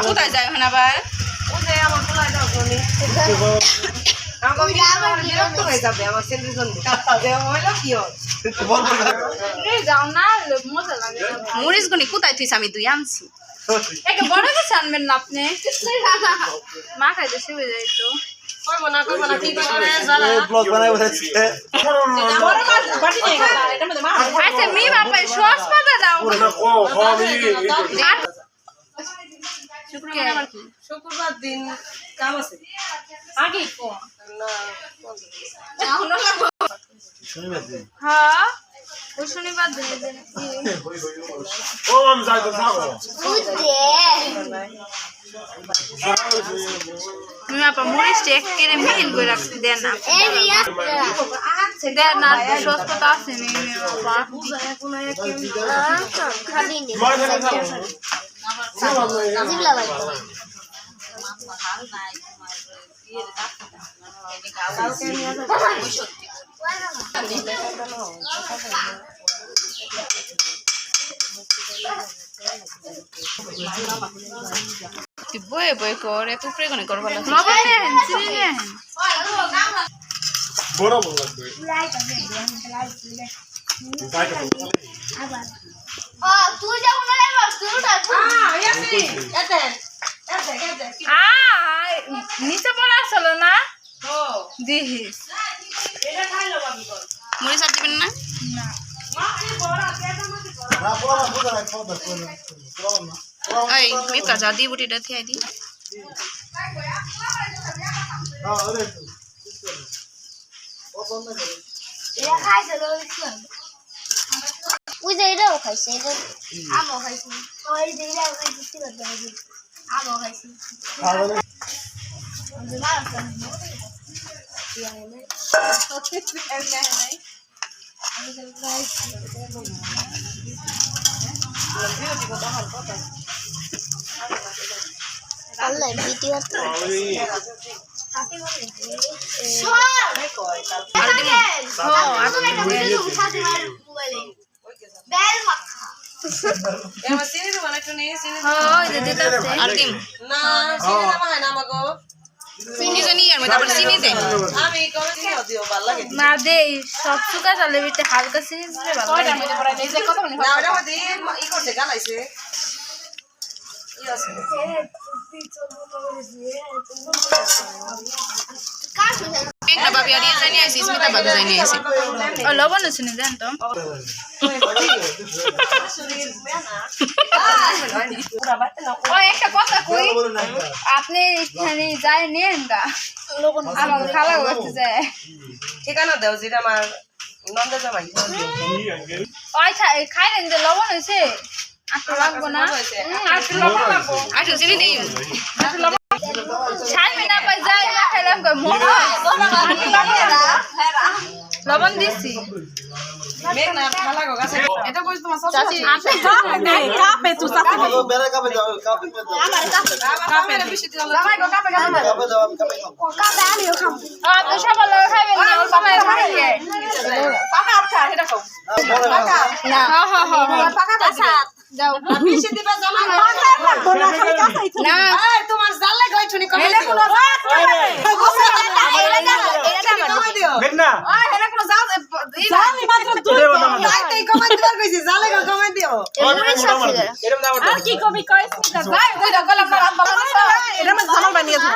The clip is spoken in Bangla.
কোথায় যাই এখন আবার মরিচ গুনি কোথায় তুই আমি দুই আনছি বড় কিছু আনবেন না আপনি মা খাইতে শুয়ে যাই তো আচ্ছা মি বাপা সস পাতা দাও শুক্রবার দিন কাম আছে আগে হ্যাঁ ওই শনিবার দিন তুমি আপা মরিচটা একেবারে মিহিন করে রাখছি দেন না দেন না সস পাতা আছে বয়ে বয়ে করে পুকুরে কোনে করবো বড় বড় লাগবে তুই যখন নিচে পড়া আসলো না দিহিস মরিচ আর দিবেন না এই মিতা যা দি বুটিটা থিয়াই দি ওই যে এটাও খাইছে আমও খাইছি ওই যে এটাও খাইছি আমও খাইছি আল্লাহ ভিডিও তো বেল মাখা এমন চিনি দেব না টুনি চিনি হয় দিতে আছে আর দিম না চিনি দেব না আমাগো চিনি জানি আর মধ্যে আবার চিনি দেন আমি কবে চিনি দিও ভালো লাগে না দে সব সুকা চালে বিতে হালকা চিনি দিলে ভালো লাগে মধ্যে পড়া এই যে কত মনে না ওটা মধ্যে ই করতে গালাইছে ই আছে একটা বাবি আর এই জানি আইছি স্মিতা বাবি জানি আইছি ও লবণ চিনি দেন তো ও একটা কথা কই আপনি এখানে যাই নেন গা আমার খালা করতে যায় ঠিকানা দাও যেটা আমার নন্দা জামাই ওই খাইলেন যে লবণ হয়েছে আটটা লাগবো না আটটা লবণ লাগবো আটটা চিনি দিই ছাই না পাই যাই না খাইলাম লবণ দিছি মেঘ না ভালো গো গাছে এটা কই তোমার চাচি কাপে তুই চাচি বেরে কাপে যাও কাপে আমার কাপে কাপে বেশি দিন জামাই গো কাপে কাপে যাও আমি কাপে খাবো কাপে আমিও খাবো তো সবাই লোক খাইবেন না অল্প খাই খাইয়ে পাকা আটকা এটা খাও না হ্যাঁ হ্যাঁ হ্যাঁ পাকা দাও যাও বেশি দিবা জামাই না এই তোমার জালে গই শুনি কমে দিও বেন্না এটা কোনো যাও জালি মাত্র দুই তাই কমে দিবার কইছি জালে গো কমে দিও এরকম দাও আর কি কবি কইছ ভাই কই গলা আপনার আব্বা এটা আমার জামাই বানিয়েছে